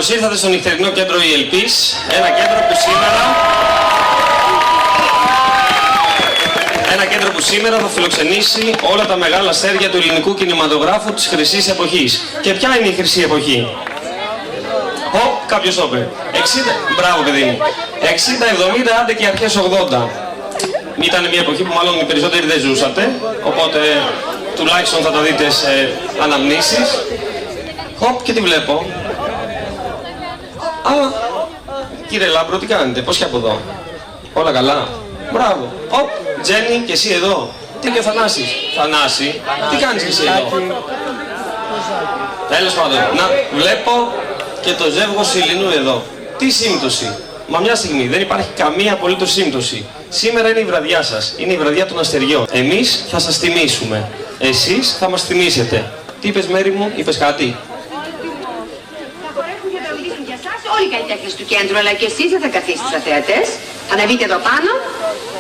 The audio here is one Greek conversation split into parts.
Καλώς ήρθατε στο νυχτερινό κέντρο ΕΛΠΗΣ, ένα κέντρο που σήμερα θα φιλοξενήσει όλα τα μεγάλα αστέρια του ελληνικού κινηματογράφου της χρυσής εποχής. Και ποια είναι η χρυσή εποχή? Κάποιος το είπε. 60, μπράβο παιδί μου. 60, 70, άντε και αρχές 80. Ήταν μια εποχή που μάλλον οι περισσότεροι δεν ζούσατε, οπότε τουλάχιστον θα τα δείτε σε αναμνήσεις. Και τι βλέπω. Κύριε Λάμπρο, τι κάνετε, πώς και από εδώ? Όλα καλά? Μπράβο. Τζένι, και εσύ εδώ? Τι και ο Θανάσης? Θανάση, τι κάνεις και εσύ εδώ? Τέλος πάντων, να βλέπω και το ζεύγος Ηλινού εδώ. Τι σύμπτωση? Μα μια στιγμή, δεν υπάρχει καμία απολύτως σύμπτωση. Σήμερα είναι η βραδιά σας, είναι η βραδιά των αστεριών. Εμείς θα σας τιμήσουμε. Εσείς θα μας τιμήσετε. Τι είπες Μέρη μου, είπες κάτι? Όλοι οι καλλιτέχνες του κέντρου, αλλά και εσείς δεν θα καθίσετε σαν θεατές. Θα αναβείτε εδώ πάνω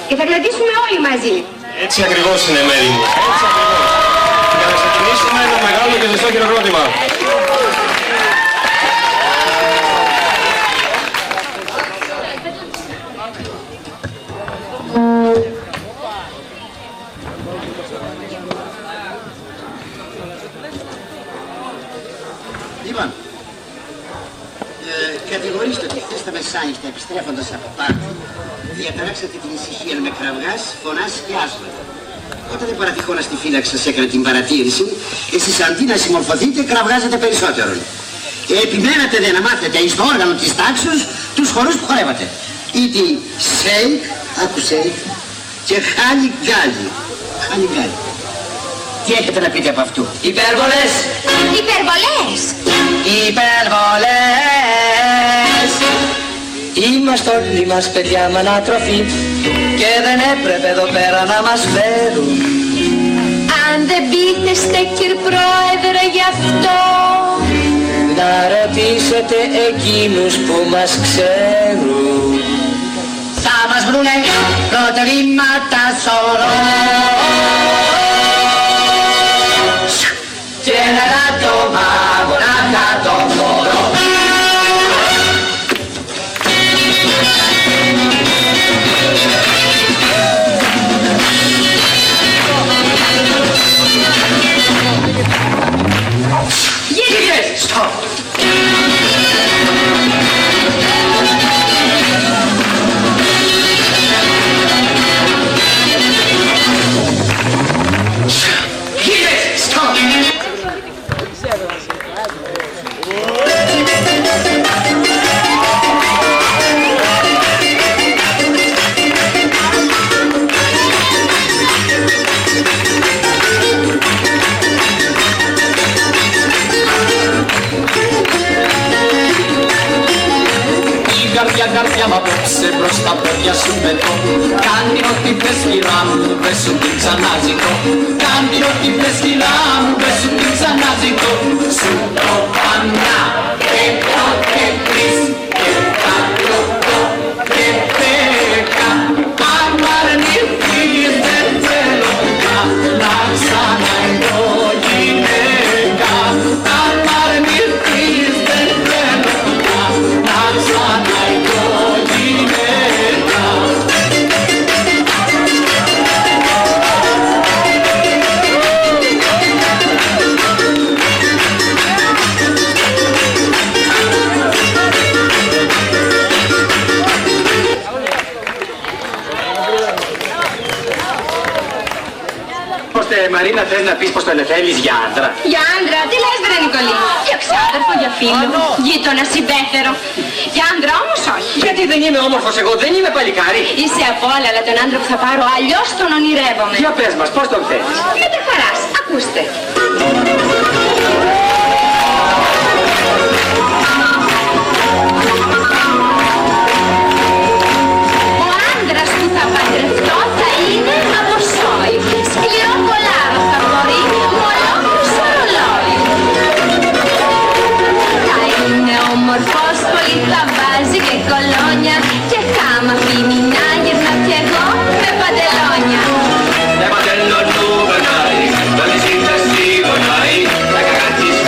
και θα κρατήσουμε όλοι μαζί. Έτσι ακριβώς είναι Μέρη μου. Έτσι ακριβώς. Για να ξεκινήσουμε ένα μεγάλο και ζεστό χειροκρότημα. Λοιπόν, κατηγορήστε ότι χθες τα μεσάνυχτα επιστρέφοντας από πάρτι διαταράξατε την ησυχία με κραυγάς, φωνάς και άσματα. Όταν δεν παρατυχόνα στη φύλαξη σας έκανε την παρατήρηση, εσείς αντί να συμμορφωθείτε κραυγάζετε περισσότερο. Επιμένατε δε να μάθετε εις το όργανο της τάξης τους χορούς που χορεύατε. Ήτι σέικ, άκου σέικ, και χάλι γκάλι. Χάλι γκάλι. Τι έχετε να πείτε από αυτού? Υπέρβολες! Υπερβολές! Υπερβολές! Είμαστε όλοι μας παιδιά με ανατροφή και δεν έπρεπε εδώ πέρα να μας φέρουν. Αν δεν πείθεστε κύριε Πρόεδρε γι' αυτό, να ρωτήσετε εκείνους που μας ξέρουν. Θα μας βρουνε προτερήματα σωρό Και ένα άτομα μονάχα το χώρο. γύρω! Stop! Καρδιά μ' απόψε μπρος τα πόδια σου πετώ. Κάνει ό,τι πες κυρά μου, πες σου την ξαναζητώ. Κάνει ό,τι πες κυρά μου, πες σου την ξαναζητώ. Σου το πανά, και τότε τρεις, και κάτω και δέκα. Αν μ' αρνηθείς δεν θέλω πια να ξαναειδώ γυναίκα. Αν μ' αρνηθείς δεν θέλω πια να ξαναειδώ γυναίκα. Μαρίνα, θες να πεις πως τον θέλεις για άντρα? Για άντρα, τι λες βρε Νικολή? Για ξάδερφο, για φίλο, γείτονα, συμπέθερο. Για άντρα όμως όχι. Γιατί δεν είμαι όμορφος εγώ, δεν είμαι παλικάρι. Είσαι από όλα, αλλά τον άντρα που θα πάρω αλλιώς τον ονειρεύομαι. Για πες μας, πώς τον θέλεις? Με τα χαράς, ακούστε. Ο άντρας που θα παντρευτώ θα είναι από σόι. Σκληρό κολάρο θα μπορεί, μολόκληρο στο ρολόι. Θα είναι όμορφος, πολύ θα βάζει και κολόνια και θα μ' αφήνει να γυρνάω κι εγώ με παντελόνια. Le pantalones no van a ir, no necesitas si van a ir, la cagatis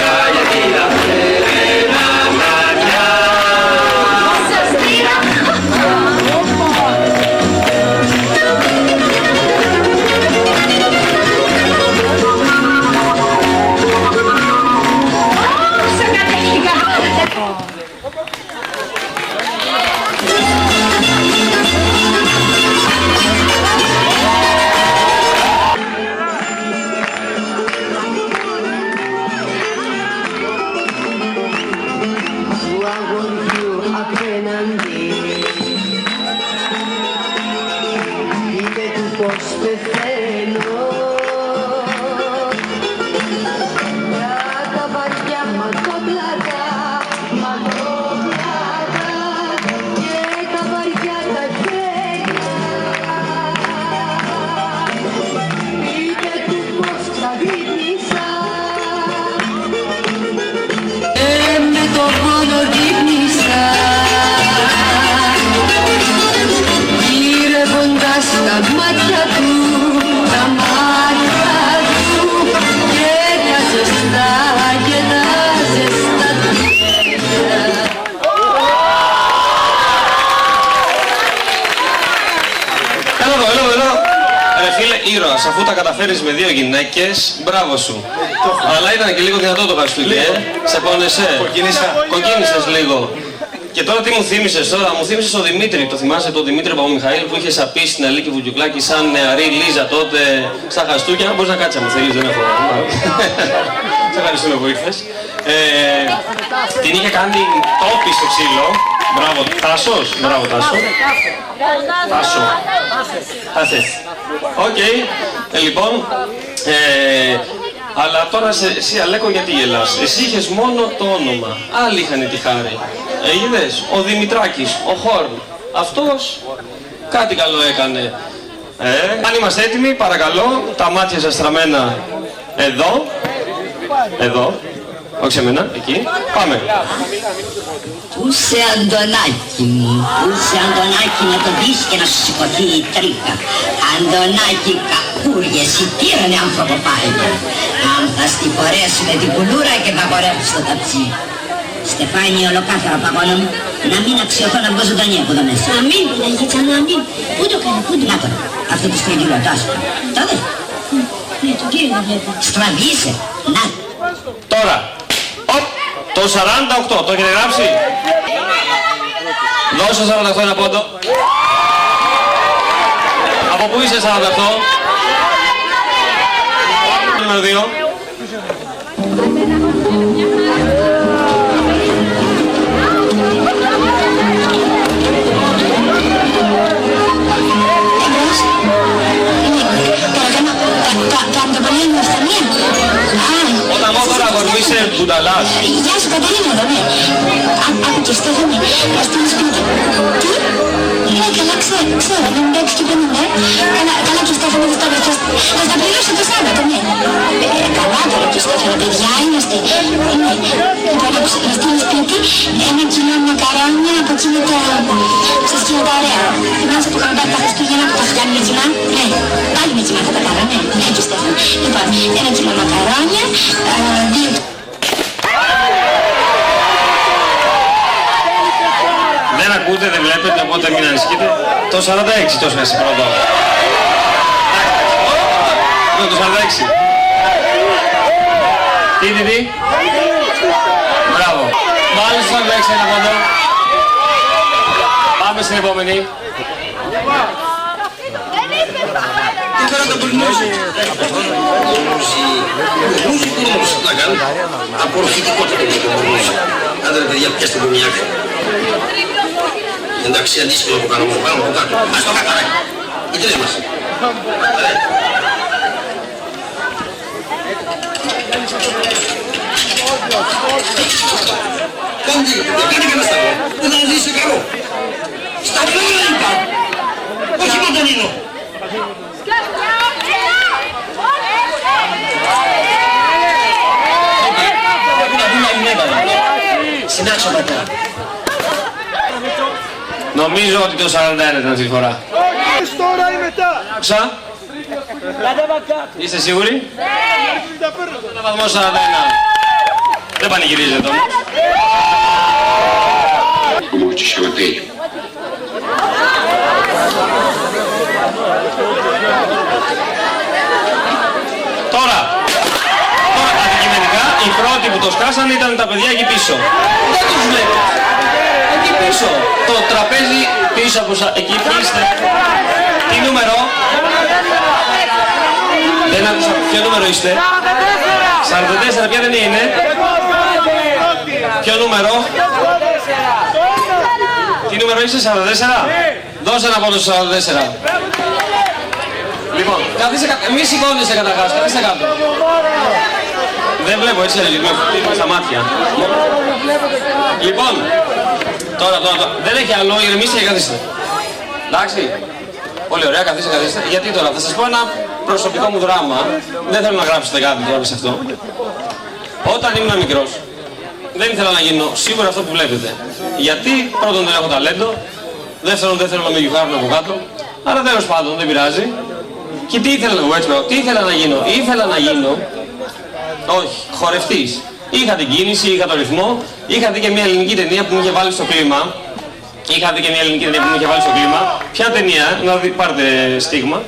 Τόρας, αφού τα καταφέρεις με 2 γυναίκες, μπράβο σου. Αλλά ήταν και λίγο δυνατό το χαστούκι, σε πόνεσαι. Κοκκίνησες λίγο. Και τώρα τι μου θύμισες τώρα, μου θύμισες ο Δημήτρη, το θυμάσαι τον Δημήτρη Παπαμιχαήλ που είχε σαπίσει στην Αλίκη Βουτιουκλάκη σαν νεαρή Λίζα τότε στα χαστούκια. Μπορείς να κάτσεις αν μου θέλεις, δεν έχω. Σε ευχαριστούμε που ήρθες. Την είχε κάνει τόπι στο ξύλο. Μπράβο, Τάσος. Μπράβο, Τάσο. Τάσο. Τάσες. Οκ. Λοιπόν, αλλά τώρα εσύ Αλέκο γιατί γελάς. Εσύ είχες μόνο το όνομα. Άλλοι είχαν τη χάρη. Είδες, ο Δημητράκης, ο Χόρν. Αυτός κάτι καλό έκανε. Αν είμαστε έτοιμοι, παρακαλώ, τα μάτια σας στραμμένα εδώ. Εδώ. Όχι σε μένα, εκεί. Πάμε. Πούσε Αντωνάκη μου, πούσε Αντωνάκη να το δεις και να σου σηκωθεί η τρίκα. Αντωνάκη κακούριες, σιτήρωνε άνθρωπο πάγια. Αν θα στη φορέσουμε την κουλούρα και θα χορέψεις το ταψί. Στεφάνι ολοκάθαρα παγώνω μου, να μην αξιωθώ να βγω ζωντανή από εδώ μέσα. Να μην, Πουδαγίτσα, να μην. Πού το κάνει, πού το κάνει. Να τώρα, αυτό το στρογγυλό, τάσο. Τότε. Ναι, το κύριο δεν βλέπω. Στραβήσε, να. Τώρα. Το 48, το έχετε γράψει. Δώσε 48 ένα πόντο. Από πού είσαι 48? Νούμερο 2. Όταν εγώ τώρα αγορμίσαι μπουνταλάς. Γεια σου Καταρίνα εδώ, ναι. Άκου και Στέφανη, να στείλεις σπίτι. Τι? Ναι, καλά ξέρω, 96 και 50. Καλά και Στέφανη, δεν τα βρεθείς. Θα τα πληρώσω το Σάββατο, ναι. Καλά τώρα και Στέφανη, παιδιά, είμαστε. Ναι, λοιπόν, να στείλεις σπίτι, 1 κιλό μακαρόνια από εκείνο τα... Σας κοινό τα ωραία. Θυμάσαι που είχαμε πάρει τα Χριστούγεννα που τα έχει κάνει με τζιμά. Ναι, πάλι με τζιμά θα τα κάνω, ναι. Ναι, και Στέφανη. Λοιπόν, 1 κιλό μακαρόνια, 2... Δεν ακούτε, δεν βλέπετε, οπότε μην ανησυχείτε. Το 46 το έχασε πρώτο. Ναι, το 46. Τι. Μπράβο. Βάλε στο 46 ένα πόντο. Πάμε στην επόμενη. Και τώρα το πουλμούζι. Πουλμούζι κουρνούς να κάνουν. Απορροφητικότητα είναι το πουλμούζι. Άντε ρε παιδιά, πιάστε το μια άκρη. Εντάξει, αντίστοιχο που κάνω, πάνω από κάτω. Ας το κάτω, οι τρεις μας. Κάντε κανένα σταυρό, δεν θα δεις σε καλό. Σταυρό είπα, όχι Μαντονίνο. Πρέπει να δούμε αλληνέτα, συνάξω πατέρα. Νομίζω ότι το 41 ήταν αυτή τη φορά. Τώρα ή μετά. Ξα. Είστε σίγουροι? Ένα βαθμό 41. Δεν πανηγυρίζετε όμως. Τώρα αντικειμενικά οι πρώτοι που το σκάσανε ήταν τα παιδιά εκεί πίσω. Δεν τους βλέπεις. Εκεί πίσω. Το τραπέζι πίσω από εκεί είστε. Τι νούμερο? Δεν άκουσα. Ποιο νούμερο είστε? 44. Ποια δεν είναι? Ποιο νούμερο? Τι νούμερο είστε? 44. Δώσε ένα πόντο στο 44. Λοιπόν, καθίστε κάτω. Μη σηκώνεσαι καταρχάς. Καθίστε κάτω. Δεν βλέπω έτσι έλεγε. Με στα μάτια. Λοιπόν, τώρα. Δεν έχει άλλο. Ηρεμήστε και καθίστε. Εντάξει. Πολύ ωραία. Καθίστε. Γιατί τώρα θα σας πω ένα προσωπικό μου δράμα. Δεν θέλω να γράψετε κάτι τώρα σε αυτό. Όταν ήμουν μικρός, δεν ήθελα να γίνω σίγουρα αυτό που βλέπετε. Γιατί πρώτον δεν έχω ταλέντο, δεύτερον δεν θέλω να με γιουχάρουν από κάτω, αλλά τέλος πάντων δεν πειράζει. Και τι ήθελα να γίνω, ήθελα να γίνω, όχι, χορευτής. Είχα την κίνηση, είχα το ρυθμό, είχα δει και μια ελληνική ταινία που μου είχε βάλει στο κλίμα. Ποια ταινία, να πάρετε στίγμα.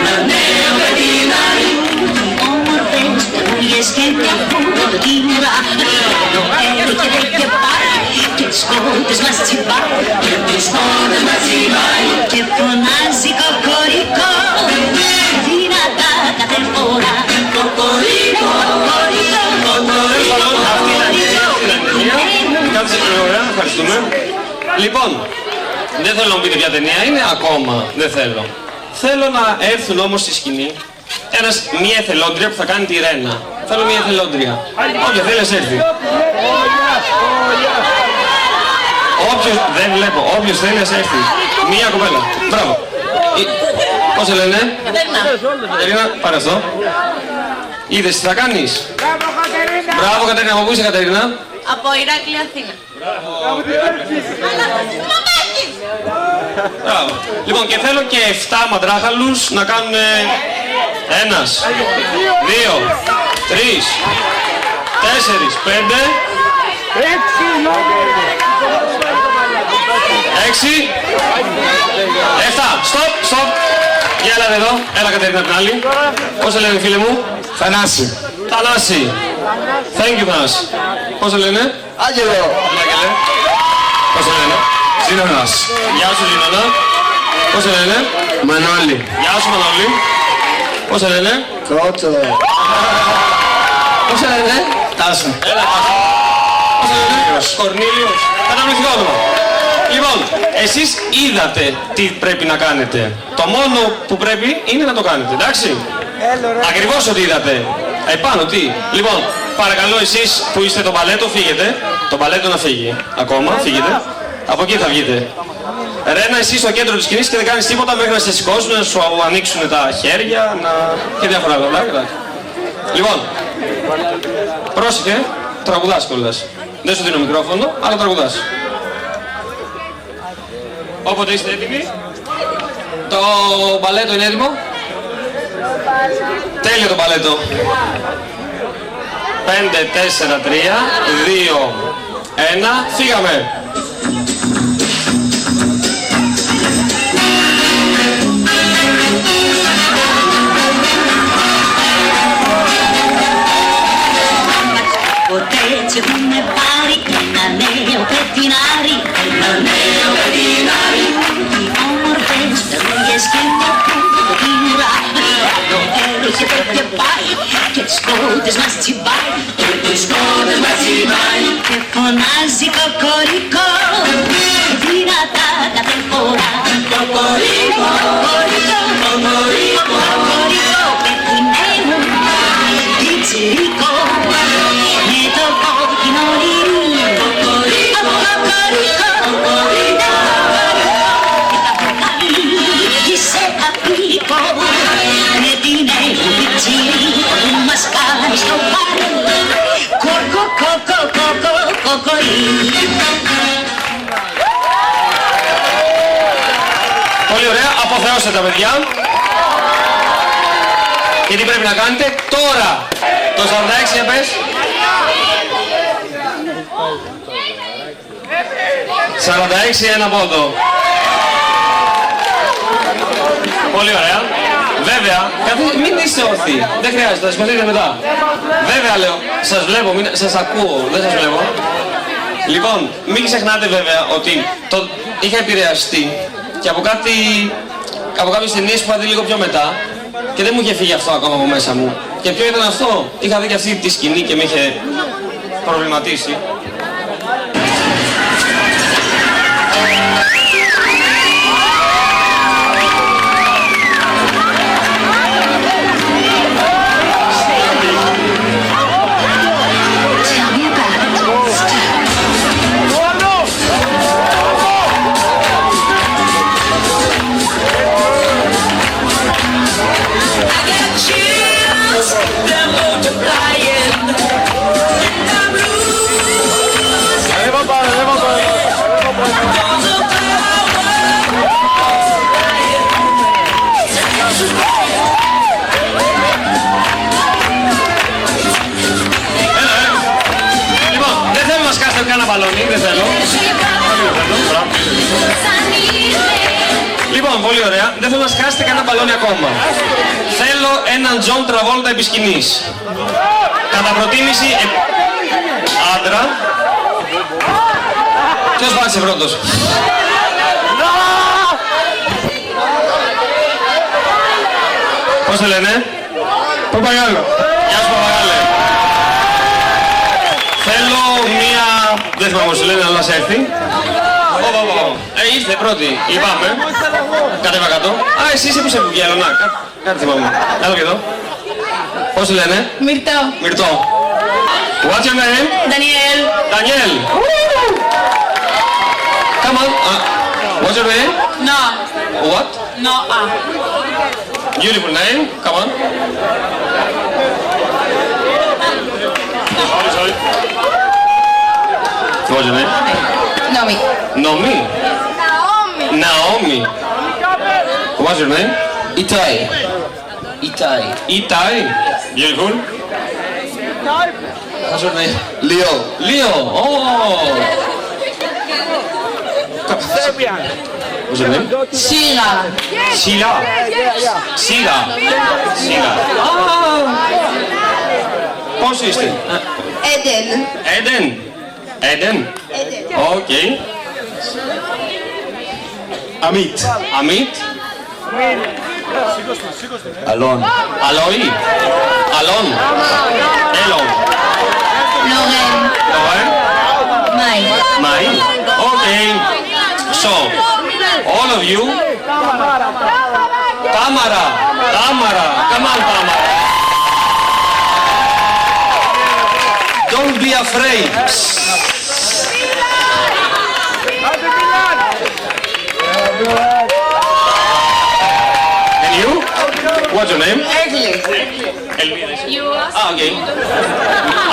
ένα νέο παιδινάρι. Όμορφες περούλιες και καθόλου το κύμουρα. Το έρχεται και πάει και τις κότες μας τσιμπάει. Και τις κότες μας τσιμπάει. Και φωνάζει κοκορικό, δυνατά κάθε φορά. Κοκορικό, Κοκορικό, Κάτσε ωραία, ευχαριστούμε. Λοιπόν, δεν θέλω να μου πείτε ποια ταινία είναι, ακόμα δεν θέλω. Θέλω να έρθουν όμως στη σκηνή μία εθελόντρια που θα κάνει τη Ρένα. Θέλω μία εθελόντρια. Όποια θέλει ας έρθει. Όποιος, δεν βλέπω, όποιος θέλει ας έρθει. Μία κοπέλα. Μπράβο. Πώς σε λένε? Κατερίνα, πάρε αυτό. Είδες τι θα κάνεις? Μπράβο Κατερίνα, από πού είσαι Κατερίνα? Από Ηράκλειο Αθήνα. Μπράβο. Λοιπόν, και θέλω και 7 μαντράχαλους να κάνουν 1, 2, 3, 4, 5, 6, 7. Stop. Για έλα εδώ. Έλα Κατερίνα την άλλη. Πώς σε λένε φίλε μου? Θανάση. Θανάση. Thank you Θανάση. Πώς σε λένε? Άγγελο. Άγγελε. Πώς σε λένε? Ζήνωνας. Γεια σου Ζήνονα. Πώς σε λένε? Μανώλη. Γεια σου Μανώλη. Πώς σε λένε? Κότσο. Πώς σε λένε? Τάσο. Έλα Τάσο. Πώς σε λένε? Κορνήλιος. Κατανοητικό όνομα. Λοιπόν, εσείς είδατε τι πρέπει να κάνετε. Το μόνο που πρέπει είναι να το κάνετε, εντάξει? Ακριβώς ότι είδατε. Επάνω τι? Λοιπόν, παρακαλώ εσείς που είστε το μπαλέτο φύγετε. Το μπαλέτο να φύγει. Ακόμα, φύγετε. Από εκεί θα βγείτε. Ρένα, εσύ στο κέντρο της σκηνής και δεν κάνεις τίποτα μέχρι να σε σηκώσουν, να σου ανοίξουν τα χέρια, και διάφορα άλλα. Εντάξει. Λοιπόν, πρόσεχε, τραγουδάς κιόλας. Δεν σου δίνω μικρόφωνο, αλλά τραγουδάς. Όποτε είστε έτοιμοι. Το μπαλέτο είναι έτοιμο. Τέλειο το μπαλέτο. 5, 4, 3, 2, 1, φύγαμε. Ποτέ έτσι έχουμε πάρει ένα νέο πετινάρι. Ένα νέο παιδινάρι. Οι όμορφες περούλιες και μια το κύμουρα. Το έρχεται και πάει και τις κότες μας τσιμπάει. Και τις κότες μας τσιμπάει. Και φωνάζει κοκορικό, δυνατά κάθε φορά. Κοκορικό, κοκορικό, Κοκορικό, πετινέ μου, πιτσιρικό, με το κόκκινο λυρί. Κοκορικό, κοκορικό, είσαι απίκο, πετινέ μου, πιτσιρικό, που μας κάνει στο πάρει. Πολύ ωραία, αποθεώστε τα παιδιά. Και τι πρέπει να κάνετε τώρα? Το 46 για πες. 46 ένα πόντο. Πολύ ωραία. Βέβαια, μην είστε όρθιοι. Δεν χρειάζεται, θα σηκωθείτε μετά. Βέβαια λέω, σας βλέπω, σας ακούω, δεν σας βλέπω. Λοιπόν, μην ξεχνάτε βέβαια ότι είχα επηρεαστεί και από κάποιες ταινίες που είχα δει λίγο πιο μετά και δεν μου είχε φύγει αυτό ακόμα από μέσα μου. Και ποιο ήταν αυτό? Είχα δει και αυτή τη σκηνή και με είχε προβληματίσει. Λοιπόν, Λοιπόν, πολύ ωραία. Δεν θέλω να σκάσετε κανένα μπαλόνι ακόμα. Θέλω έναν Τζον Τραβόλτα επί σκηνής. Κατά προτίμηση άντρα. Ποιος πάτησε πρώτος? Πώς το λένε? Παπαγάλο. Γεια σου Παπαγάλε. Θέλω μία... Δεν θυμάμαι πώς το λένε, αλλά σε έρθει. Ήρθε πρώτη. Λυπάμαι. Κατέβα κάτω. Α, εσύ είσαι που σε βγαίνω. Να, κάτι θυμάμαι. Έλα και εδώ. Πώς το λένε? Μυρτό. Μυρτό. What's your name? Daniel. Daniel. Come on. What's your name? No. What? No. Beautiful name. Come on. Sorry. What's your name? Nomi. Nomi. Naomi. What's your name? Itai. Itai. Itai. Beautiful. What's your name? Λιό. Leo. Oh. What's your name? Sira. Sheila. Sheila. Sheila. Ah. Πώς είστε? Eden. Eden. Eden. Okay. Αμίτ. Amit. Αλόν. Aloy. Alon. Elon. Loren. Loren. Mai. Mai. Okay. So, all of you. Tamara. Tamara. Come on, Tamara. Don't be afraid. And you? What's your name? Elvira. Ah, okay.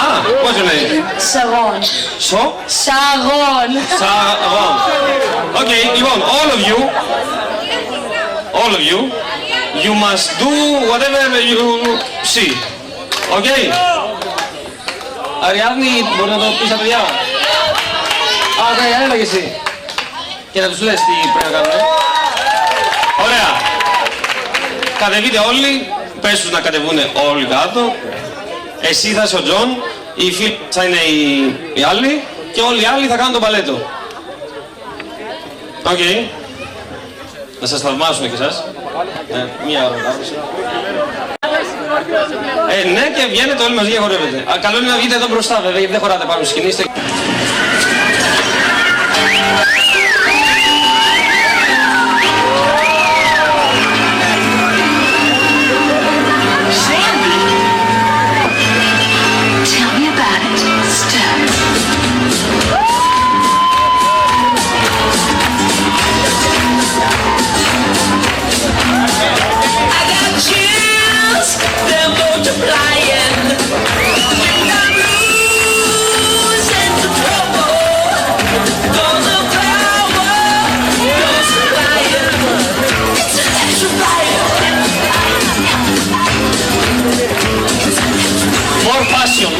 Ah, what's your name? Sharon. So? Sharon. Sharon. Okay, Yvonne, all of you, you must do whatever you see. Okay? Αριάδνη, μπορεί να το πεις τα παιδιά? Α, okay, έλα και εσύ. Και να τους λες τι πρέπει να κάνουμε. Ωραία. Κατεβείτε όλοι, πες τους να κατεβούνε όλοι κάτω. Εσύ θα είσαι ο Τζον, οι φίλοι θα είναι οι άλλοι και όλοι οι άλλοι θα κάνουν το μπαλέτο. Οκ. Να σας θαυμάσουμε και εσάς. Μία ώρα κάθεση. Ναι, και βγαίνετε όλοι μαζί και χορεύετε. Καλό είναι να βγείτε εδώ μπροστά βέβαια, γιατί δεν χωράτε πάνω στη σκηνή.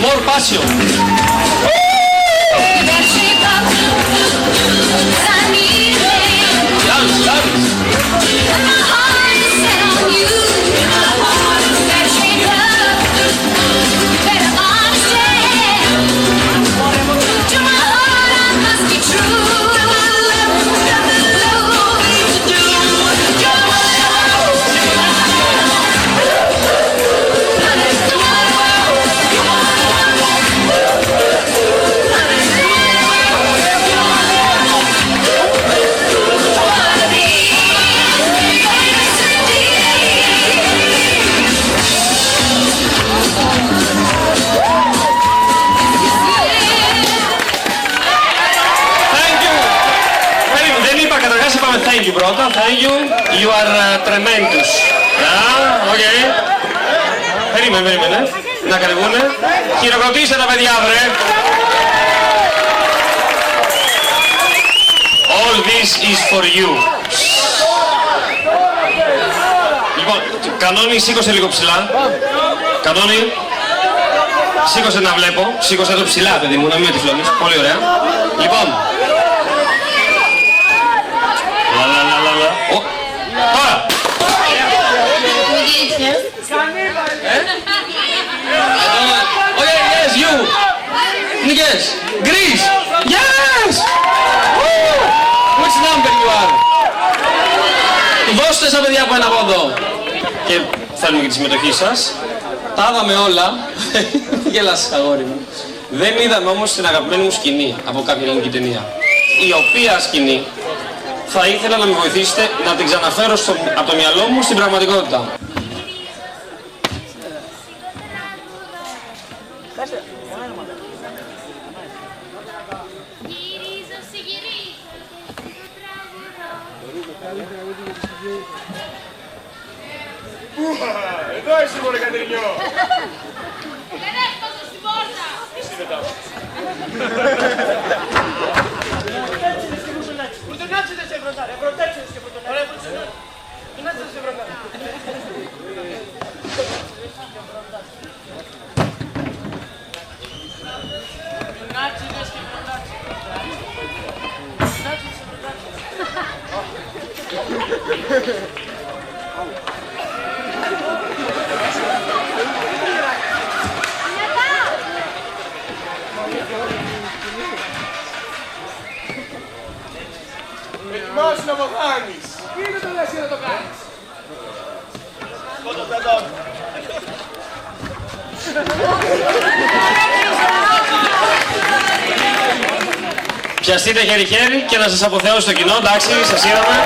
More passion. Dance, dance. Thank you πρώτα, thank you, you are tremendous. Okay. Περίμενε, να κατεβούνε. Χειροκροτήστε τα παιδιά, βρε. All this is for you. Λοιπόν, Κανόνι, σήκωσε λίγο ψηλά. Κανόνι, σήκωσε να βλέπω. Σήκωσε το ψηλά, παιδί μου, να μην με τυφλώνεις. Πολύ ωραία. Λοιπόν, είναι? Okay, yes, you. Yes. Greece. Yes. Which number you are? Δώστε στα παιδιά από ένα πόδο. Και θέλουμε και τη συμμετοχή σας. Τα είδαμε όλα. Γελάς, αγόρι μου. Δεν είδαμε όμως την αγαπημένη μου σκηνή από κάποια ελληνική ταινία. Η οποία σκηνή θα ήθελα να με βοηθήσετε να την ξαναφέρω από το μυαλό μου στην πραγματικότητα. Εδώ είσαι μωρέ Κατερινιό. Δεν έφτασα στην πόρτα. Εσύ μετά. Πρωτονάτσιδες και βροντάρε, πρωτέτσιδες και βροντάρε. Πρωτονάτσιδες και βροντάρε. Ετοιμάσου να το κάνεις. Τι είναι το λες να το κάνεις? Φωτοτατών. Πιαστείτε χέρι-χέρι και να σας αποθεώσω στο κοινό, εντάξει, σας είδαμε.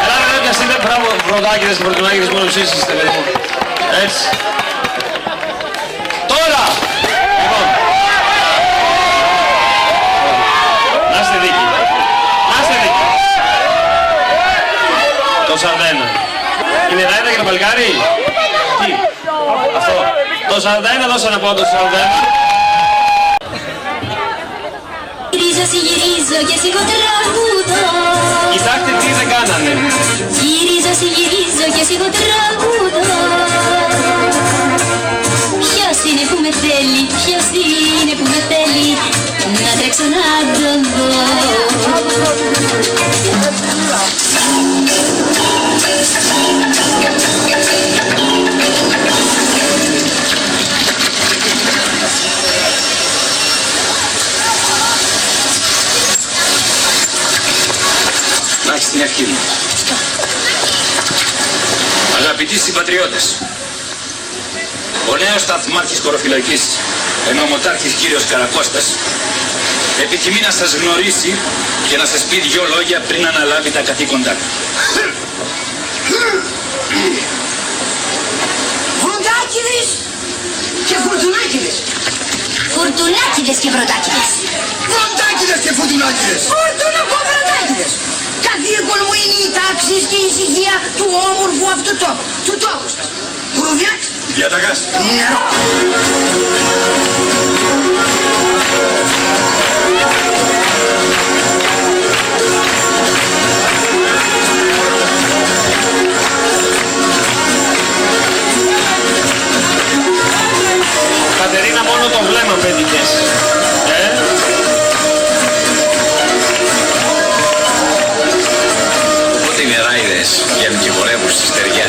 Ελάτε εδώ, πιαστείτε, μπράβο, βροντάκηδες και πρωτονάκηδες, μόνο εσείς είστε, παιδί μου. Έτσι. Τώρα! Λοιπόν. Να είστε δίκοι. Να είστε δίκοι. Το Σαρδένα. Είναι δάιτα και το παλικάρι. Τι. Αυτό. Το Σαρδένα, δώσε ένα πόντο στο Σαρδένα. Γυρίζω και σιγό τραγουδώ. Κοιτάξτε τι δεν κάνανε. Γυρίζω και σιγό τραγουδώ. Ποιος είναι που με θέλει, ποιος είναι που με θέλει να τρέξω να τον δω. Να έχεις την ευχή μου. Αγαπητοί συμπατριώτες, ο νέος σταθμάρχης χωροφυλακής, ενωμοτάρχης κύριος Καρακώστας, επιθυμεί να σας γνωρίσει και να σας πει δυο λόγια πριν αναλάβει τα καθήκοντά του. Βροντάκηδες και φουρτουνάκηδες. Φουρτουνάκηδες και βροντάκηδες. Βροντάκηδες και φουρτουνάκηδες. Φουρτουνακοβροντάκηδες. Καθήκον μου είναι η τάξη και η ησυχία του όμορφου αυτού τόπου. Του τόπου σας. Προυδιάκ. Διαταγάς. Νερό. Κατερίνα, μόνο το βλέμμα πέτυχες. Πότε είναι ράιδες για μικηβολεύους στη στεριά?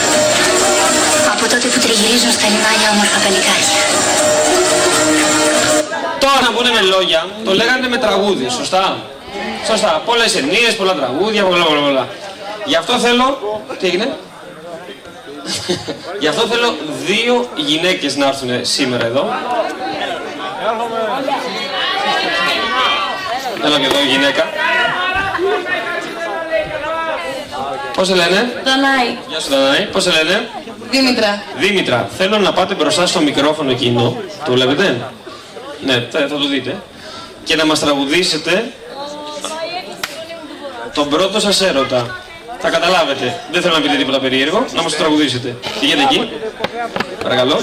Από τότε που τριγυρίζουν στα λιμάνια όμορφα παλικάρια. Τώρα που είναι με λόγια, το λέγανε με τραγούδι, σωστά. Σωστά. Πολλές ταινίες, πολλά τραγούδια, πολλά. Γι' αυτό θέλω... Τι έγινε? Γι' αυτό θέλω δύο γυναίκες να έρθουν σήμερα εδώ. Έλα και εδώ γυναίκα. Πώς σε λένε? Δανάη. Γεια σου Δανάη. Πώς σε λένε? Δήμητρα. Δήμητρα. Θέλω να πάτε μπροστά στο μικρόφωνο εκείνο. Το βλέπετε? Ναι, θα το δείτε. Και να μας τραγουδήσετε τον πρώτο σας έρωτα. Θα καταλάβετε. Δεν θέλω να πείτε τίποτα περίεργο. Να μας το τραγουδήσετε. Πηγαίνετε εκεί. Παρακαλώ.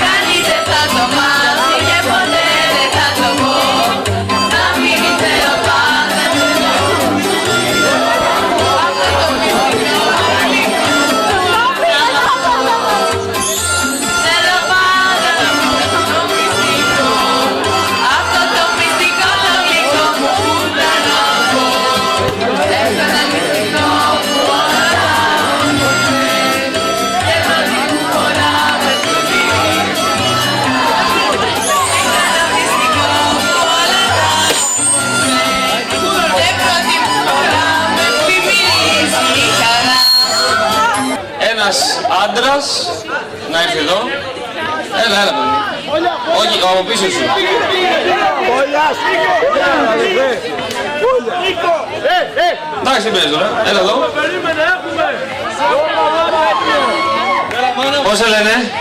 Κανείς δεν θα το μάθει και ποτέ δεν θα το πω. κιόλας να έρθει εδώ. Έλα, παιδί. Όχι, από πίσω σου. Εντάξει, τι παίζει τώρα. Έλα εδώ. Πώς σε λένε?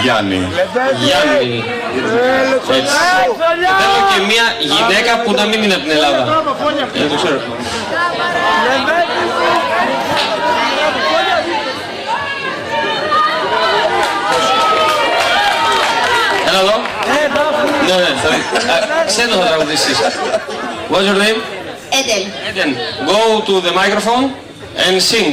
Γιάννη. Γιάννη. Έτσι. Θέλω και μια γυναίκα που να μην είναι από την Ελλάδα. Το ξέρω. Έλα εδώ. Ναι, ξένο θα τραγουδήσεις. What's your name? Eden. Eden. Go to the microphone and sing.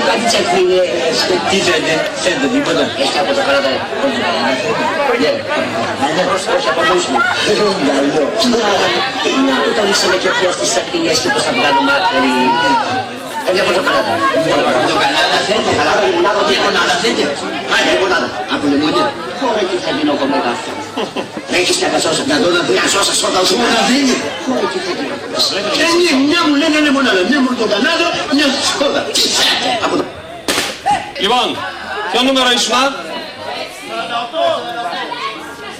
Κάτι τσακρίνες. Τι θέλετε, τίποτα. Έχεις από το παράδα. Όχι από εμείς μου. Όταν είσαμε και πια στις σακρίνες και πώς θα βγάλουμε άκρη. Όχι από το παράδα. Το κανάλα θέλετε. Από τι λεμονάδα θέλετε. Άντε λεμονάδα. Από λεμόνια. Ωραία τι θα γίνω εγώ μετά. Έχεις και αγασόσα. Να δω να δει αγασόσα όταν σου να δίνει. Ωραία τι θα γίνω. Μια μου λένε λεμονάδα, μια μου το κανάλα, μια σκόλα. Λοιπόν, ποιο νούμερο ήσουνα?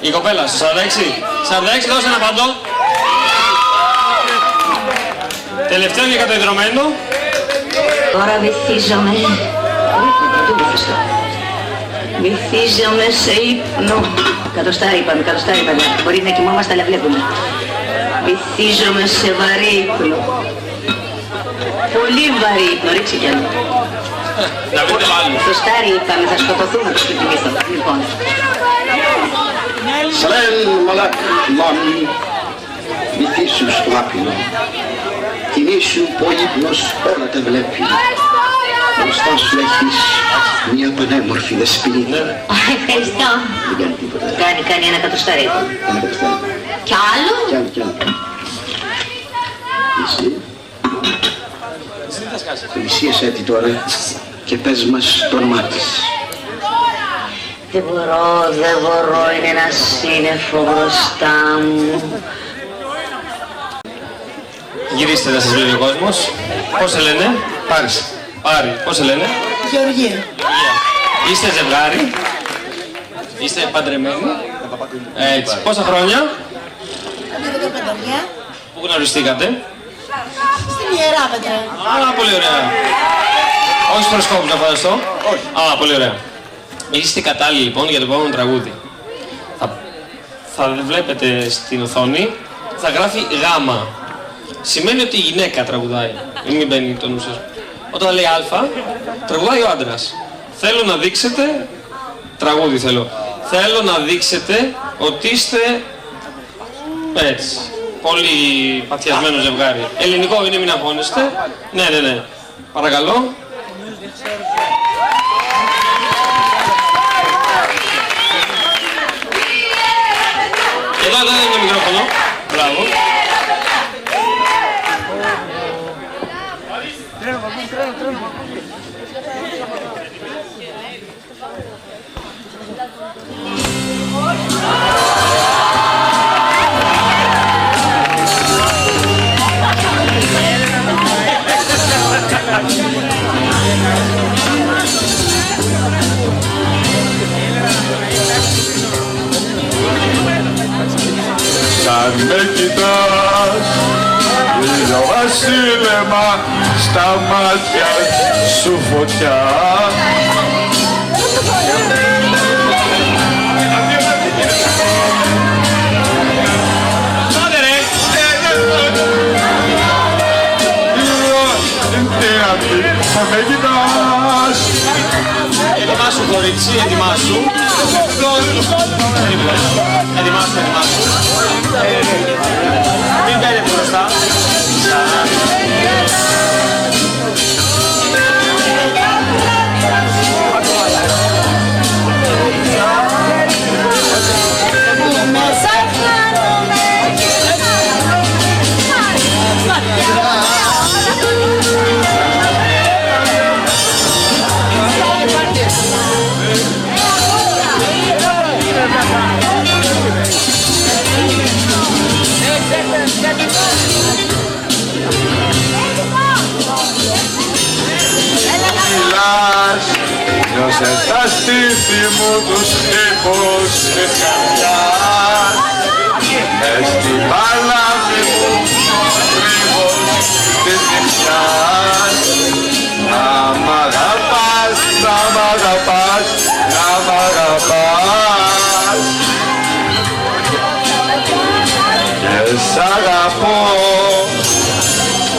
Η κοπέλα, στο 46. 46, δώσε ένα παντό. Τελευταίο και κατεδρωμένο. Τώρα βυθίζομαι. Βυθίζομαι σε ύπνο. Κατοστάρι είπαμε. Μπορεί να κοιμόμαστε, αλλά βλέπουμε. Βυθίζομαι σε βαρύ ύπνο. Πολύ βαρύ ύπνο, ρίξε κι άλλο. Να πείτε πάλι. Στο στάρι είπαμε, θα σκοτωθούμε που κοιμηθώ. Λοιπόν. Σλέν μαλάκ, μάμι, βυθίσου στο άπεινο. Κοιμήσου πολύπνος όλα τα βλέπει. Μπροστά σου έχεις μια πανέμορφη δεσποινή. Ευχαριστώ. Δεν κάνει τίποτα. Κάνει ένα κατοστάρι. Ένα κατοστάρι. Κι άλλο. Κι άλλο. Εσύ. Πλησίασέ τη τώρα και πες μας το όνομά της. Δεν μπορώ, είναι ένα σύννεφο μπροστά μου. Γυρίστε να σας βλέπει ο κόσμος. Πώς σε λένε? Πάρη. Πώς σε λένε? Γεωργία. Είστε ζευγάρι? Είστε παντρεμένοι? Έτσι. Πόσα χρόνια? 15. Πού γνωριστήκατε? Στην Ιεράπετρα. Α, πολύ ωραία. Όχι προς κόπους να φανταστώ. Όχι. Α, πολύ ωραία. Είστε κατάλληλοι λοιπόν για το επόμενο τραγούδι. Θα βλέπετε στην οθόνη, θα γράφει γάμα. Σημαίνει ότι η γυναίκα τραγουδάει. Μην μπαίνει το νου σας. Όταν λέει α, τραγουδάει ο άντρας. Θέλω να δείξετε, τραγούδι θέλω. Θέλω να δείξετε ότι είστε έτσι. Πολύ παθιασμένο ζευγάρι. Ελληνικό είναι, μην αγχώνεστε. Ναι. Παρακαλώ. Εδώ είναι το μικρόφωνο. Μπράβο. Σαν με κοιτάς, ήλιο βασίλεμα, στα μάτια σου φωτιά. Σαν με κοιτάς. Ετοιμάσου κορίτσι, ετοιμάσου. Ετοιμάσου. Μην μπαίνετε μπροστά. Μιλάς, νιώσε τα στήθη μου τους χτύπους της καρδιάς. Μες στην παλάμη μου κρύβος της νυχτιάς. Να μ' αγαπάς, να μ' αγαπάς, να μ' αγαπάς. Και σ' αγαπώ,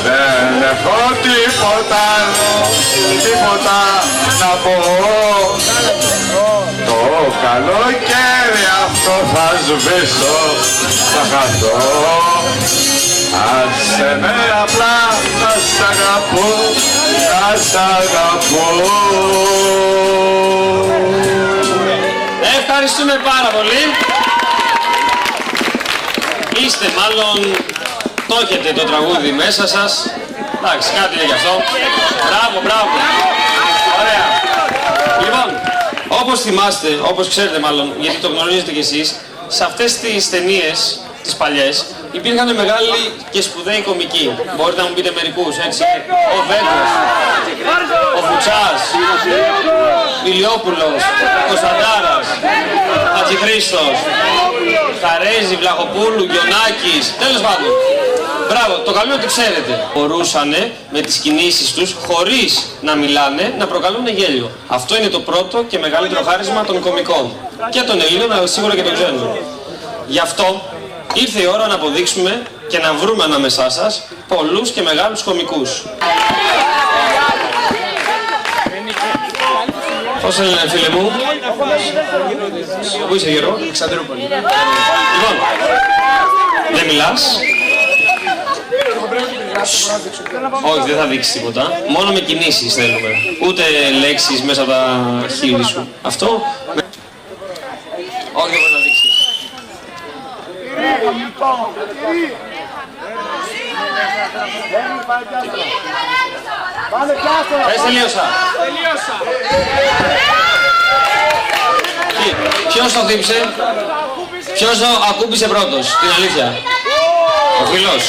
δεν έχω τίποτα άλλο, τίποτα να πω. Το καλοκαίρι αυτό θα σβήσω, θα χαθώ. Άσε με απλά να σ' αγαπώ, να σ' αγαπώ. Ευχαριστούμε πάρα πολύ. Είστε μάλλον, το έχετε το τραγούδι μέσα σας. Εντάξει, κάτι είναι γι' αυτό. Μπράβο. Ωραία. Λοιπόν, όπως θυμάστε, όπως ξέρετε μάλλον, γιατί το γνωρίζετε κι εσείς, σε αυτές τις ταινίες, τις παλιές, υπήρχαν μεγάλοι και σπουδαίοι κομικοί. Μπορείτε να μου πείτε μερικούς, έτσι. Ο Βέγκος, ο Φουτσάς, Ηλιόπουλος, Κωνσταντάρας, Χατζηχρήστος, Χαρέζη, Βλαχοπούλου, Γιονάκης, τέλος πάντων. Μπράβο, το καλό είναι ότι ξέρετε. Μπορούσανε με τις κινήσεις τους, χωρίς να μιλάνε, να προκαλούν γέλιο. Αυτό είναι το πρώτο και μεγαλύτερο χάρισμα των κομικών. Και των Ελλήνων, αλλά σίγουρα και των ξένων. Γι' αυτό ήρθε η ώρα να αποδείξουμε και να βρούμε ανάμεσά σας πολλούς και μεγάλους κομικούς. Πώς λένε φίλε μου? Πού είσαι Γιώργο? Αλεξανδρούπολη. Λοιπόν, δεν μιλάς. Όχι, δεν θα δείξεις τίποτα. Μόνο με κινήσεις θέλουμε. Ούτε λέξεις μέσα από τα χείλη σου. Αυτό... Όχι, δεν μπορεί να δείξεις. Πες τελείωσα. Ποιος το χτύπησε? Ποιος το ακούμπησε πρώτος? Την αλήθεια. Ο φίλος.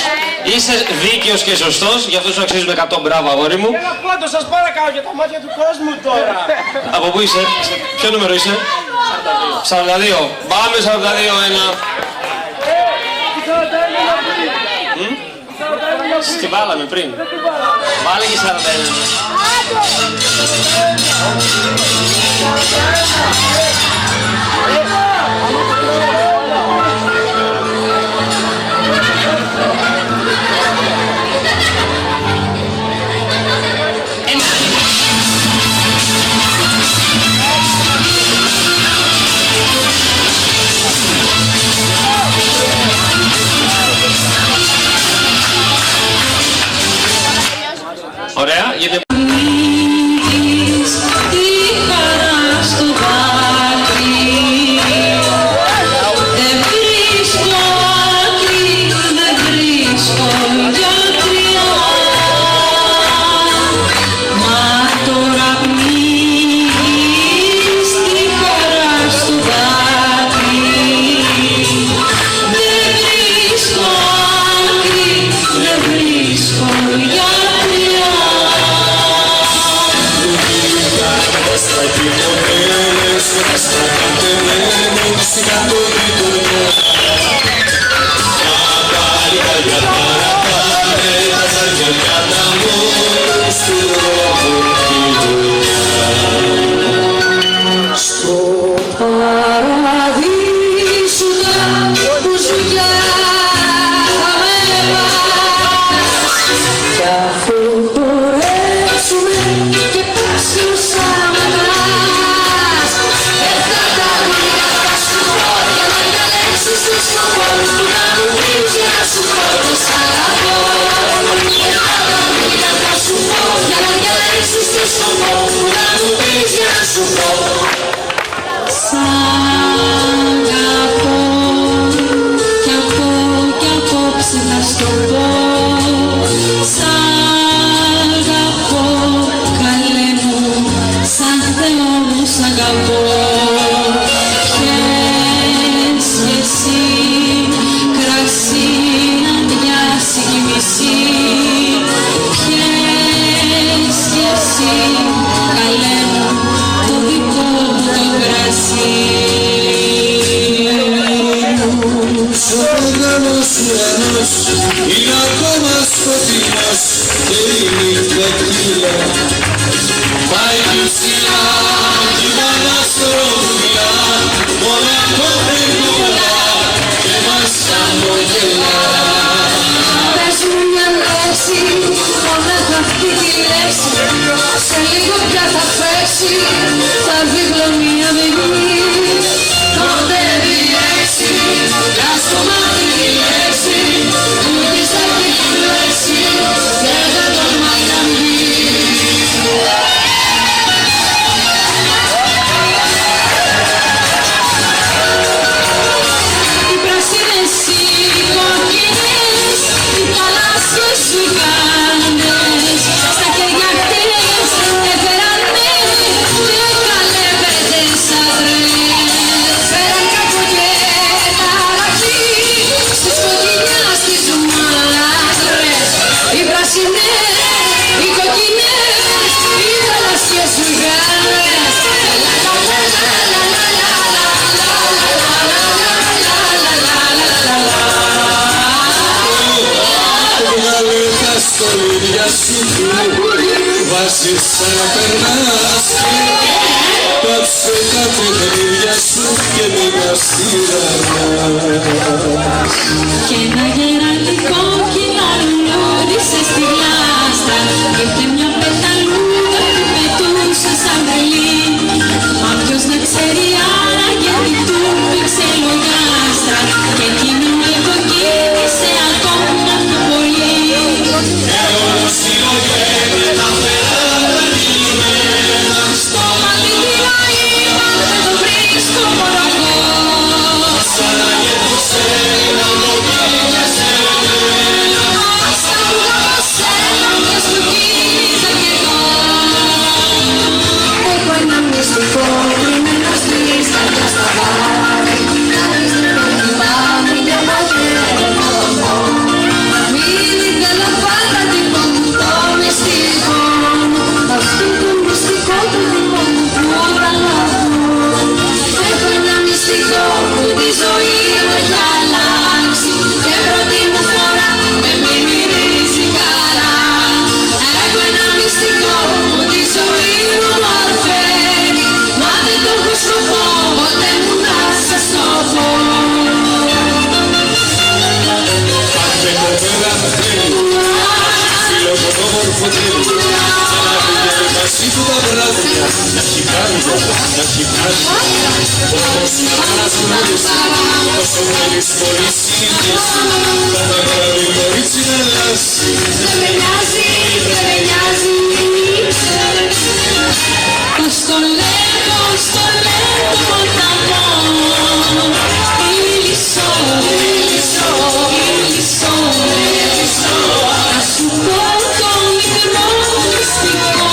Είσαι δίκαιος και σωστός, γι' αυτό σου αξίζουμε 100 μπράβο αγόρι μου. Ένα πόντο σας παρακαλώ για τα μάτια του κόσμου τώρα. Από πού είσαι? Ποιο νούμερο είσαι? 42. Πάμε 42-1. Τι βάλαμε πριν? Βάλε και 41. Ωραία, γιατί... είναι ακόμα σκοτεινός και η νύχτα κύλα. Πάει κι ψηλά κι μάνα στρογγυλά, μοναχό περνούλα και μας χαμογελά. Πες μου μια λέξη, μονάχα αυτή τη λέξη, σε λίγο πια θα πέσει, θα βγει γλωμία δειγμή. Τότε διέξει, για στο μάτι τη λέξη, μου της θα πει τη λέξη και δεν τολμάει να βγει. Οι πράσινες, οι κόκκινες, οι θαλάσσιες οι γάντες, στα χέρια χτες έφερανε και καλέπετες αδρές. Φέραν κάτω και τα ραφή στη σκοτεινιά στις μάλακρες. Οι πράσινες, οι κόκκινες, οι θαλάσσιες οι γάντες. Βγάλε τα στολίδια σου βάζεις σαν να περνάς, πάψε τα παιχνίδια σου και μην μας τυραννάς. Και ένα γεραντικό κοινό λουλούδισε στη γλάστρα και είχε μια πεταλούδα που πετούσε σαν τρελή. Μα ποιος να ξέρει άρα γιατί του πήξε λογιάστρα και εκείνο εκοκίνησε ακόμα πιο πολύ. Και όλος η λογένε τα φτερά κειμένα, Στο μάτι είπα δεν το βρίσκω μοναχό, σαν να γεύωσε να το πήγες εμένα. σαν που γάμω σένα μιας που κοίτησα κι εγώ. Έχω ένα μυστικό κρυμμένο στις καρδιάς στα βάρη, κοιμάμαι για μαγέρα να το πω. Μην ήθελα πάντα δικό μου το μυστικό, αυτό το μυστικό το δικό μου που θα λάβω. Έχω ένα μυστικό που τη ζωή μου έχει αλλάξει και πρώτη μου φορά με μυρίζει καλά. Έχω ένα μυστικό που τη ζωή μου μορφαίνει, μα δεν το έχω σκοπό ποτέ μου να σας το πω. Κάθε κοπέλα θέλει, φίλο μου το μόρφο θέλει, σαν να πηγαίνει μαζί του τα βράδια, να έχει κάρια, να έχει κάρια. Όπως η μάνας γνώρισε, όσο θέλεις πολύ συνήθιση, θα τα γράβει κορίτσι να αλλάζει. Δεν με νοιάζει, δεν με νοιάζει. Στο λέω ποταμό, ήλισσο, ήλισσο, ήλισσο. Θα σου πω το μικρό μυστικό,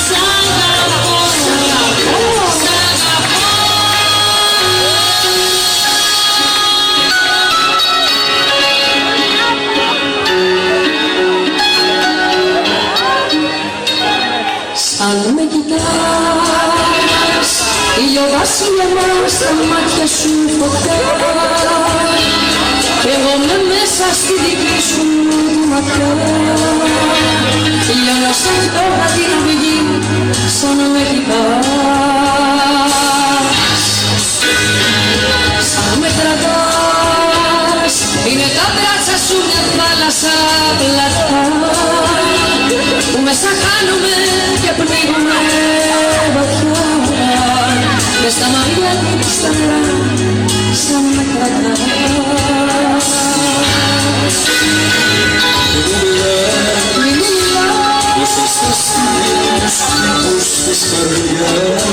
σ' αγαπώ, σ' αγαπώ, σ' αγαπώ. Σαν με κοιτάς, ηλιοβάσιλε μας στα μάτια σου φωτιά, κι εγώ με μέσα στη δική σου τη ματιά. Λιώνω σαν τώρα την αυγή, σαν να με κοιτάς, σαν με κρατάς. Είναι τα μπράτσα σου μια θάλασσα πλατά, που μέσα χάνομαι και πνίγομαι βαθιά. Μες στα μαλλιά και στα νερά, σαν με κρατάς. Μην μιλάς, Όσες τα στιγμές μου στις καρδιάς,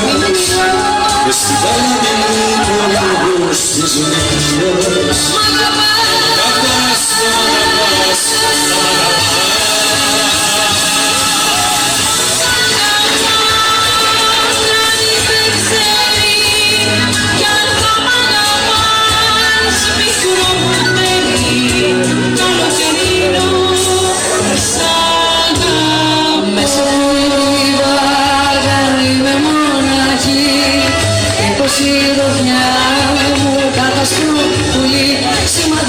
μες στην πάλη μου το λόγος της νύχτας. μ' αγαπάς, η δοχιά μου κατασκρούει, σήμα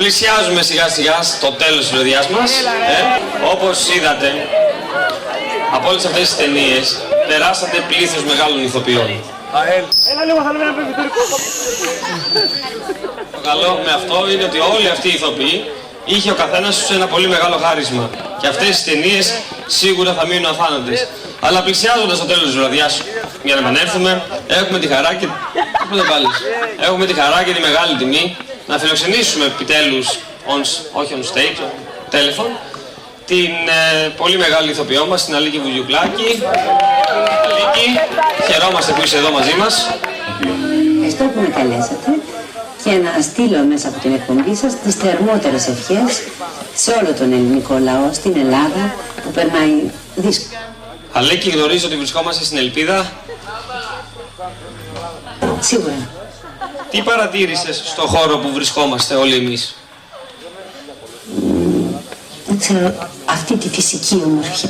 Πλησιάζουμε σιγά σιγά στο τέλος της ροδιάς μας. Όπως είδατε, από όλες αυτές τις ταινίες περάσατε πλήθος μεγάλων ηθοποιών. Έλα λίγο, θα λέμε ένα πεπιτορικό. Το καλό με αυτό είναι ότι όλοι αυτοί οι ηθοποιοί είχε ο καθένας τους ένα πολύ μεγάλο χάρισμα. Και αυτές τις ταινίες σίγουρα θα μείνουν αθάνατες. Αλλά πλησιάζοντας το τέλος της ροδιάς, για να επανέλθουμε, έχουμε τη χαρά και... έχουμε τη χαρά και τη μεγάλη τιμή να φιλοξενήσουμε επιτέλους, όχι on stage, telephone, την πολύ μεγάλη ηθοποιό μας, την Αλίκη Βουγιουκλάκη. Αλίκη, χαιρόμαστε που είσαι εδώ μαζί μας. Ευχαριστώ που με καλέσατε και να στείλω μέσα από την εκπομπή σας τις θερμότερες ευχές σε όλο τον ελληνικό λαό, στην Ελλάδα, που περνάει δύσκολα. Αλίκη, γνωρίζω ότι βρισκόμαστε στην Ελπίδα. Σίγουρα. Τι παρατήρησες στο χώρο που βρισκόμαστε όλοι εμείς? Δεν ξέρω, αυτή τη φυσική ομορφιά.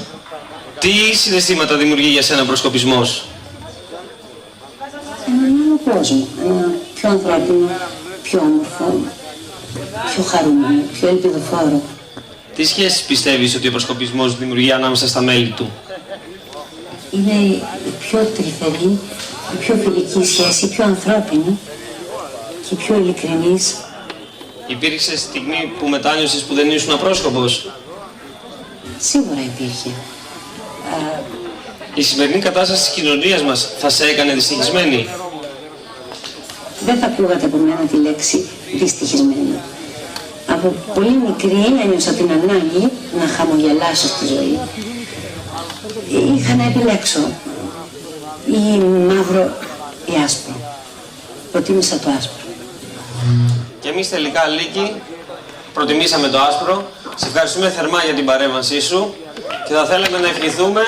Τι συναισθήματα δημιουργεί για σένα προσκοπισμός? Έναν άλλο κόσμο, ένα πιο ανθρώπινο, πιο όμορφο, πιο χαρούμενο, πιο ελπιδοφόρο. Τι σχέσεις πιστεύεις ότι ο προσκοπισμός δημιουργεί ανάμεσα στα μέλη του? Είναι η πιο τρυφερή, η πιο φιλική σχέση, η πιο ανθρώπινη και η πιο ειλικρινής. Υπήρξε στιγμή που μετάνιωσες που δεν ήσουν απρόσκοπος? Σίγουρα υπήρχε. Η σημερινή κατάσταση της κοινωνίας μας θα σε έκανε δυστυχισμένη? Δεν θα ακούγατε από μένα τη λέξη δυστυχισμένη. Από πολύ μικρή ένιωσα την ανάγκη να χαμογελάσω στη ζωή. Είχα να επιλέξω ή μαύρο ή άσπρο. Προτίμησα το άσπρο. Και εμείς τελικά, Αλίκη, προτιμήσαμε το άσπρο. Σε ευχαριστούμε θερμά για την παρέμβασή σου και θα θέλαμε να ευχηθούμε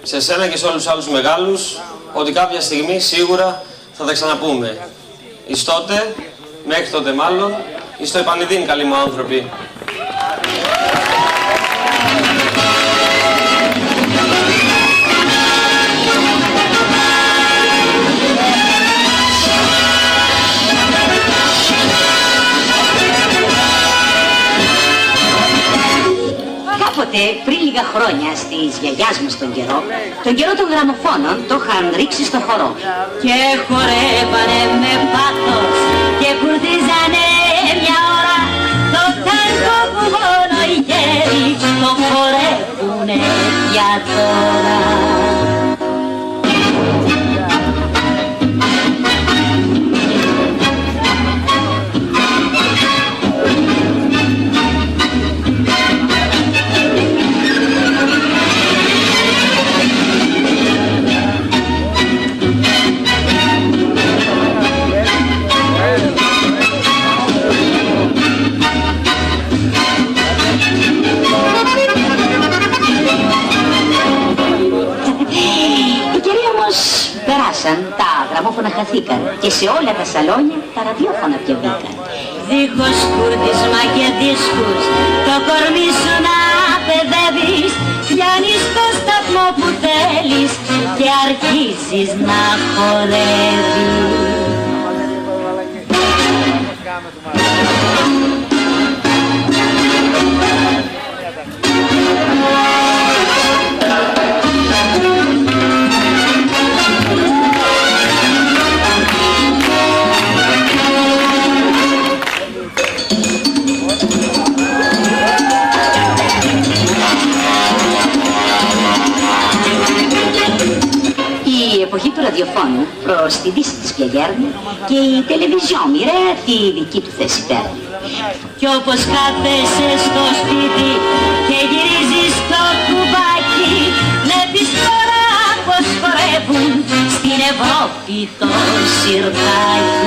σε σένα και σε όλους τους άλλους μεγάλους ότι κάποια στιγμή σίγουρα θα τα ξαναπούμε. Εις τότε, μέχρι τότε μάλλον, εις το επανειδήν, καλοί μου άνθρωποι. Κάποτε, πριν λίγα χρόνια, στις γιαγιάς μας τον καιρό των γραμμοφώνων το είχαν ρίξει στο χορό. Και χορεύανε με πάθος και κουρτίζανε μια ώρα το τάγκο που μόνο οι γέροι το χορεύουνε για τώρα. Τα γραμμόφωνα χαθήκαν και σε όλα τα σαλόνια τα ραδιόφωνα πιαβήκαν. Δίχως κουρτισμα και δίσκους το κορμί σου να παιδεύεις, πιάνεις το σταθμό που θέλεις και αρχίζεις να χορεύεις. Η εποχή του ραδιοφώνου προς τη δύση της πλαγιέρνει και η τηλεβιζιόν μοιραία τη δική του θέση παίρνει. Κι όπως κάθεσαι στο σπίτι και γυρίζεις το κουμπάκι, βλέπεις τώρα πως χορεύουν στην Ευρώπη το σιρτάκι.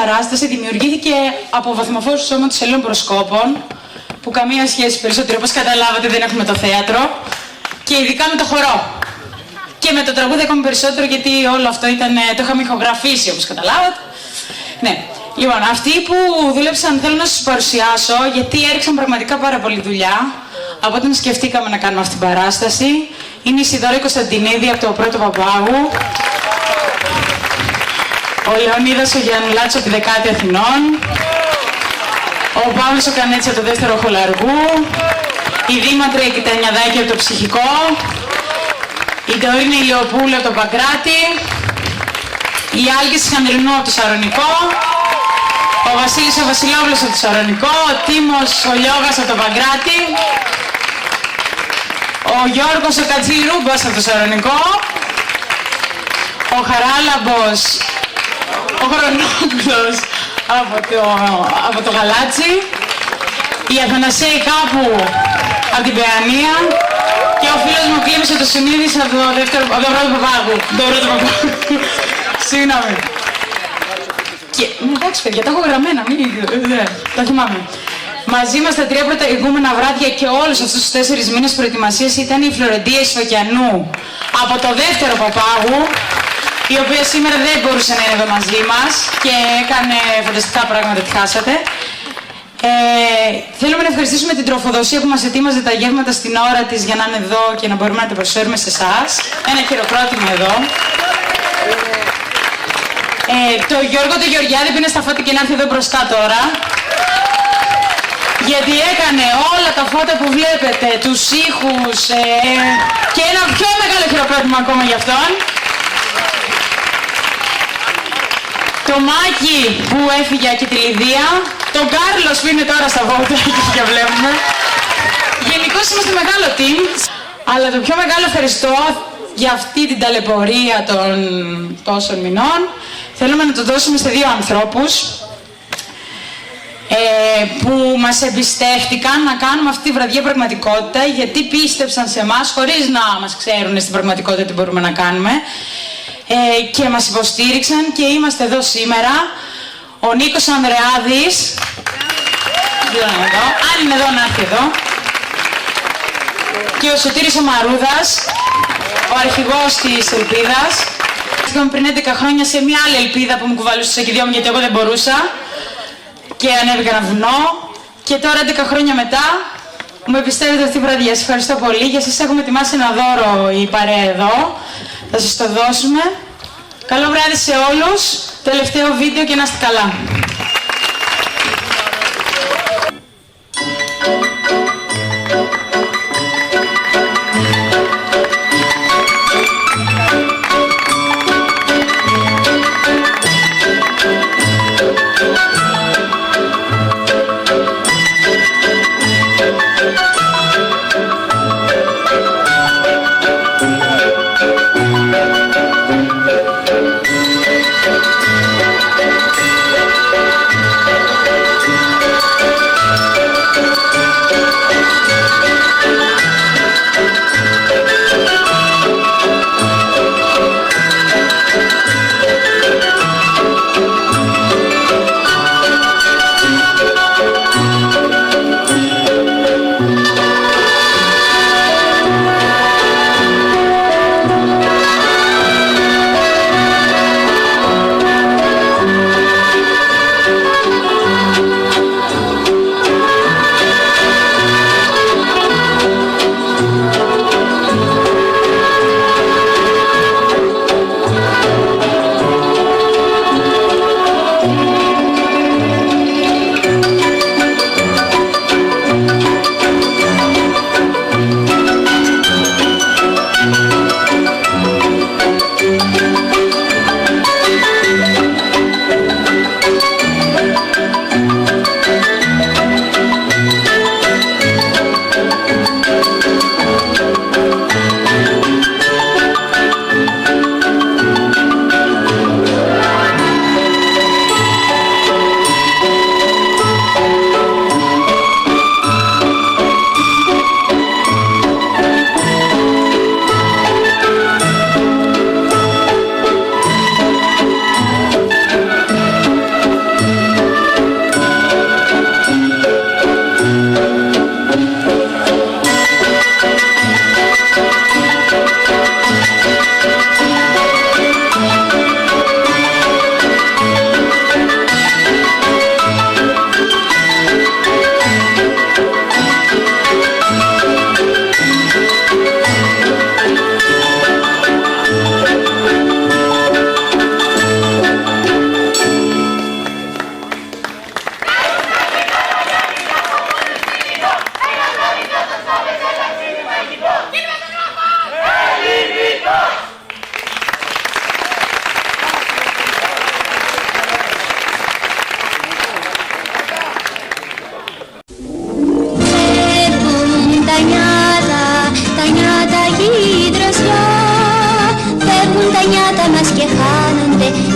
παράσταση δημιουργήθηκε από βαθμοφόρους του Σώματος Ελλήνων Προσκόπων, που καμία σχέση περισσότερο, όπως καταλάβατε, δεν έχουμε το θέατρο, και ειδικά με το χορό. Και με το τραγούδι ακόμη περισσότερο, γιατί όλο αυτό το είχαμε ηχογραφήσει, όπως καταλάβατε. Ναι. Λοιπόν, αυτοί που δούλεψαν θέλω να σας παρουσιάσω, γιατί έριξαν πραγματικά πάρα πολύ δουλειά από όταν σκεφτήκαμε να κάνουμε αυτή την παράσταση. Είναι η Σιδώρα Κωνσταντινίδη από το Πρώτο Παπάγου, ο Λεωνίδας ο Γιαννουλάτης από τη Δεκάτη Αθηνών, ο Παύλος ο Κανέτσης από το Δεύτερο Χολαργού, η Δήματρα η Κιτανιαδάκη από το Ψυχικό, η Ντορίνα Ηλιοπούλου από το Παγκράτη, η Άλκης Χανδρινού από το Σαρονικό, ο Βασίλης ο Βασιλόπουλος από το Σαρονικό, ο Τίμος ο Λιώγας από το Παγκράτη, ο Γιώργος ο Κατζηρούμπας από το Σαρονικό, ο Χαράλαμπος, ο Χρονόπουλος από το Γαλάτσι, η Αθανασία Κάπου από την Παιανία και ο φίλος μου Κλήμης ο Τοσιμίδης από το Πρώτο Παπάγου. Συγγνώμη. Και εντάξει παιδιά, τα έχω γραμμένα, τα θυμάμαι. Μαζί μας τα 3 πρώτα ηγούμενα βράδια και όλους αυτούς τους 4 μήνες προετοιμασίας ήταν η Φλωρεντία Ισφακιανού από το Δεύτερο Παπάγου, η οποία σήμερα δεν μπορούσε να είναι εδώ μαζί μας και έκανε φανταστικά πράγματα, τη χάσατε. Θέλουμε να ευχαριστήσουμε την τροφοδοσία που μας ετοίμαζε τα γεύματα στην ώρα της για να είναι εδώ και να μπορούμε να τα προσφέρουμε σε εσάς. Ένα χειροκρότημα εδώ. Το Γιώργο το Γεωργιάδη που είναι στα φώτα και να έρθει εδώ μπροστά τώρα. Γιατί έκανε όλα τα φώτα που βλέπετε, τους ήχους και ένα πιο μεγάλο χειροκρότημα ακόμα για αυτόν. Το Μάκη που έφυγε και τη Λιδία. Τον Κάρλος που είναι τώρα στα βόλτα και βλέπουμε. Γενικώς είμαστε μεγάλο team. Αλλά το πιο μεγάλο ευχαριστώ για αυτή την ταλαιπωρία των τόσων μηνών θέλουμε να το δώσουμε σε 2 ανθρώπους που μας εμπιστεύτηκαν να κάνουμε αυτή τη βραδιά πραγματικότητα, γιατί πίστεψαν σε εμάς χωρίς να μας ξέρουν στην πραγματικότητα τι μπορούμε να κάνουμε, και μας υποστήριξαν και είμαστε εδώ σήμερα. Ο Νίκος Ανδρεάδης, αν είναι εδώ να έρθει εδώ, και ο Σωτήρης ο Μαρούδας, ο αρχηγός της Ελπίδας. Πριν 11 χρόνια σε μια άλλη ελπίδα που μου κουβαλούσε στο κηδείο μου γιατί εγώ δεν μπορούσα και ανέβηκα ένα βουνό, και τώρα 11 χρόνια μετά μου εμπιστεύετε αυτή τη βραδιά. Σας ευχαριστώ πολύ. Για σας έχουμε ετοιμάσει ένα δώρο η παρέα εδώ, θα σας το δώσουμε. Καλό βράδυ σε όλους, τελευταίο βίντεο και να είστε καλά.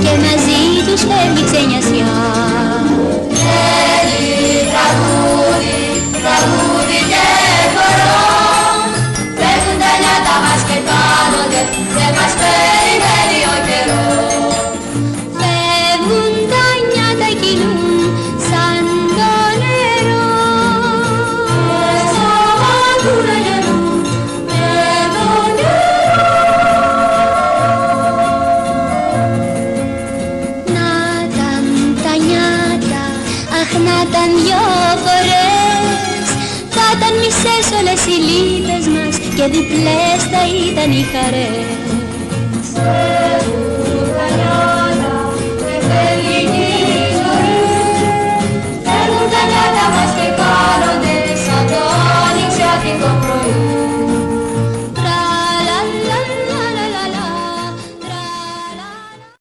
και μαζί τους φεύγει ξενιασιά. Θέλει τραγούδι, τραγούδι και χορό, φεύγουν τα νιάτα μας και κάνονται, δεν μας περιμένει ο καιρός. Φεύγουν τα νιάτα κυλούν σαν το νερό, σταματούνε γερούν με το νερό. Να ήταν τα νιάτα, αχ να ήταν δυο φορές, θα ήταν μισές όλες οι λύπες μας και διπλές θα ήταν οι χαρές.